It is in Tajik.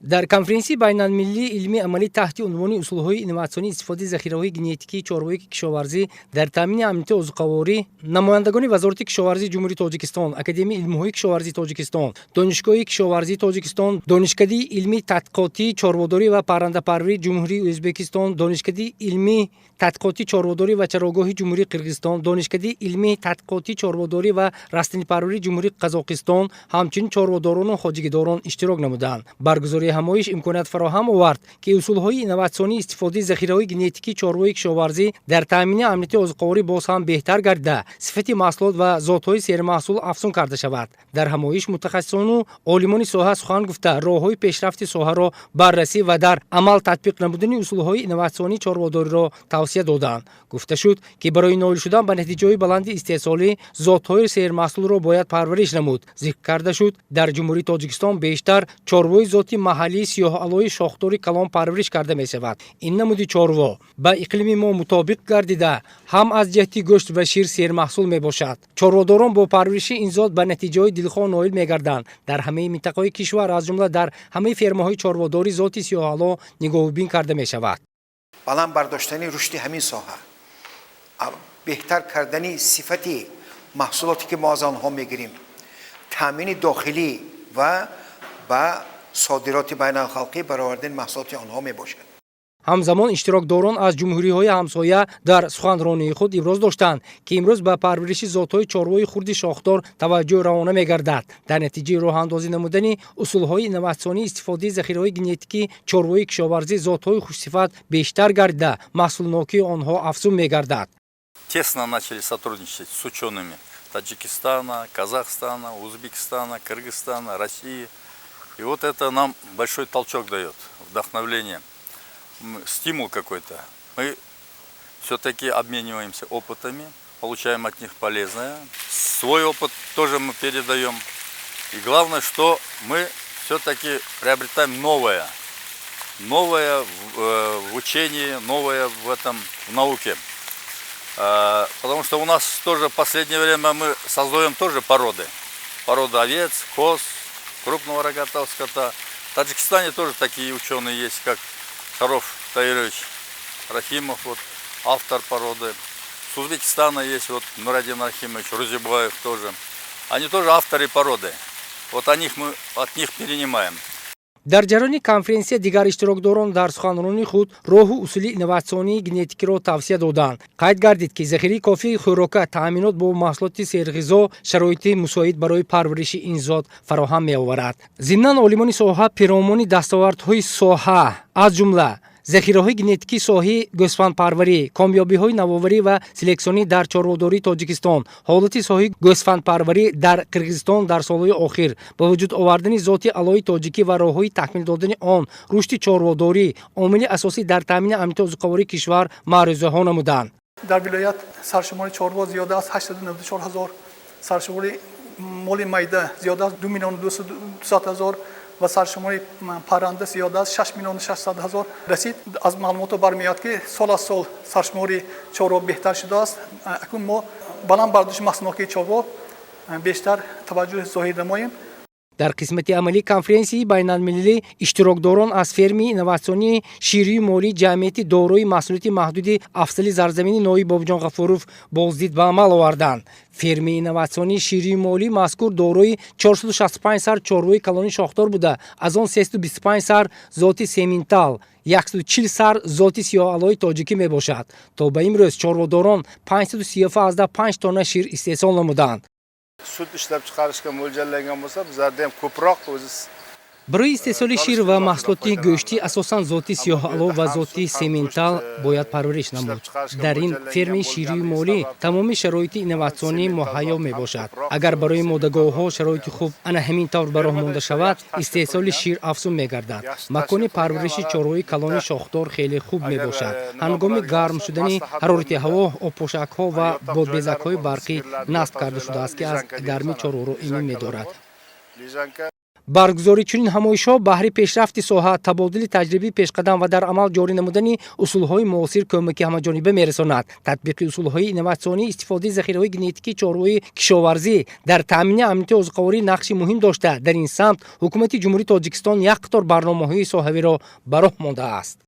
дар конференсияи байналмилалии илми амалӣ таҳти унвони усулҳои инноватсионии истифодаи захираҳои генетикии чорвоии кишоварзӣ дар таъмини амнияти озуқаворӣ наmoyandагони вазорати кишоварзии ҷумҳурии Тоҷикистон, Академияи илмҳои кишоварзии Тоҷикистон, Донишгоҳи кишоварзии Тоҷикистон, Донишкадии илмии тадқиқотии чорводорӣ ва паррандапарварии ҷумҳурии Ӯзбекистон, Донишкадии илмии тадқиқотии чорводорӣ ва чарогоҳи ҷумҳурии Қирғизистон, Донишкадии илмии тадқиқотии чорводорӣ ва растанипарварии ҷумҳурии Қазоқистон ҳамчунин чорводорону хоҷигидорон иштирок намуданд. Баргузории ҳамоиш имконият фароҳам овард, ки усулҳои инноватсионии истифодаи захираҳои генетикии чорвоии кишоварзӣ дар таъмини амнияти озуқаворӣ боз ҳам беҳтар гардида, сифати маҳсулот ва зотҳои сермаҳсул афзун карда шавад. Дар ҳамоиш мутахассисону олимони соҳа сухан гуфта, роҳҳои пешрафти соҳаро баррасӣ ва дар амал татбиқ намудани усулҳои инноватсионии чорводориро тавсия доданд. Гуфта шуд, ки барои ноил шудан ба натиҷаҳои баланди истеҳсолӣ зотҳои сермаҳсулро бояд парвариш намуд. Зикр карда шуд, дар ҷумҳурии Тоҷикистон бештар чорвои зоти маҳаллии сиёҳалои шохдори калон парвариш карда мешавад. Ин намуди чорво ба иқлими мо мутобиқ гардида, ҳам аз ҷиҳати гӯшт ва шир сермаҳсул мебошад. Чорводорон бо парвариши ин зот ба натиҷаҳои дилхоҳ ноил мегарданд. Дар ҳамаи минтақаҳои кишвар, аз ҷумла дар ҳамаи фермаҳои чорводорӣ зоти сиёҳало нигоҳубин карда мешавад. баланд бардоштани рушди ҳамин соҳа, беҳтар кардани сифати маҳсулоте ки мо аз онҳо мегирем, таъмини дохилӣ ва ба صادرات بین الخلقی برآوردن محصولات آنها می باشد. ҳамзамон иштирокдорон аз ҷумҳуриҳои ҳамсоя дар суханронии худ иброз доштанд, ки имрӯз ба парвариши зотҳои чорвои хурди шохдор таваҷҷӯҳ равона мегардад. Дар натиҷаи роҳандозӣ намудани усулҳои инноватсионии истифодаи захираҳои генетикии чорвоии кишоварзӣ зотҳои хушсифат бештар гардида, маҳсулнокии онҳо афзун мегардад. Тесно начали сотрудничать с учеными Таджикистана, Казахстана, Узбекистана, Кыргызстана, России. И вот это нам большой толчок дает, вдохновление, стимул какой-то. Мы все-таки обмениваемся опытами, получаем от них полезное. Свой опыт тоже мы передаем. И главное, что мы все-таки приобретаем новое. Новое в учении, новое в науке. Потому что у нас тоже в последнее время мы создаем тоже породы. Породы овец, коз, крупного рогатого скота. В Таджикистане тоже такие ученые есть, как Хароф Таирович Рахимов, вот, автор породы. С Узбекистана есть вот Нурадин Рахимович Рузибаев тоже. Они тоже авторы породы. Вот от них перенимаем. дар ҷараёни конференсия дигар иштирокдорон дар суханронии худ роҳу усули инноватсионии генетикиро тавсия доданд. қайд гардид, ки захираи кофии хӯрока, таъминот бо маҳсулоти серғизо шароити мусоид барои парвариши ин зот фароҳам меоварад. зимнан олимони соҳа пиромони дастовардҳои соҳа, аз ҷумла захираҳои генетикии соҳаи гӯсфандпарварӣ, комёбиҳои навоварӣ ва селексионӣ дар чорводории Тоҷикистон, ҳолати соҳаи гӯсфандпарварӣ дар Қирғизистон дар солҳои охир, ба вуҷуд овардани зоти алои тоҷикӣ ва роҳҳои такмил додани он, рушди чорводорӣ, омили асосӣ дар таъмини амнияти озуқавории кишвар маърузаҳо намуданд. дар вилоят саршумори чорво зиёда аз 894 000, саршумори моли майда зиёда аз 2 200 000 و سرشماری پرنده زیاده از 6 میلیون 600 هزار رسید. از معلومات برمیاد که سال از سال سرشماری چارو بهتر شده است. اکنون ما بلند برداشت محصولات چارو بیشتر توجه ظاهر نماییم. дар қисмати амалии конференсияи байналмилалӣ иштирокдорон аз фермии инноватсионии ширии молии ҷамъияти дорои маҳсулоти маҳдуди афзали зарзамини ноиб Бобиҷон Ғафуров боздид ба амал оварданд. фермии инноватсионии ширии молии мазкур дорои 465 сар чорвои калони шохдор буда, аз он 325 сар зоти семинтал, 140 сар зоти сиёҳалои тоҷикӣ мебошад. то ба имрӯз чорводорон 535 тонна шир истеҳсол намуданд. Sut ishlab chiqarishga mo'ljallangan bo'lsa, bizlarda ham ko'proq o'zi барои истеҳсоли шир ва маҳсулоти гӯшти асосан зоти сиёҳало ва зоти сементал бояд парвариш намуд. дар ин фермаи ширии молӣ тамоми шароити инноватсионӣ муҳайё мебошад. агар барои модагоҳҳо шароити хуб ана ҳамин тавр ба роҳ монда шавад, истеҳсоли шир афзун мегардад. макони парвариши чорвои калони шохдор хеле хуб мебошад. ҳангоми гарм шудани ҳарорати ҳаво, обпошакҳо ва бодбезакҳои барқӣ насб карда шудааст, ки аз гармӣ чорворо эмин медорад. баргузорӣ чунин ҳамоишҳо баҳри пешрафти соҳа, табодули таҷрибӣ, пешқадам ва дар амал ҷорӣ намудани усулҳои муосир кӯмаки ҳамаҷонибе мерасонад. татбиқи усулҳои инноватсионӣ, истифодаи захираҳои генетикии чорвои кишоварзӣ дар таъмини амнияти озуқаворӣ нақши муҳим дошта, дар ин самт ҳукумати ҷумҳурии Тоҷикистон як қатор барномаҳои соҳавиро ба роҳ мондааст.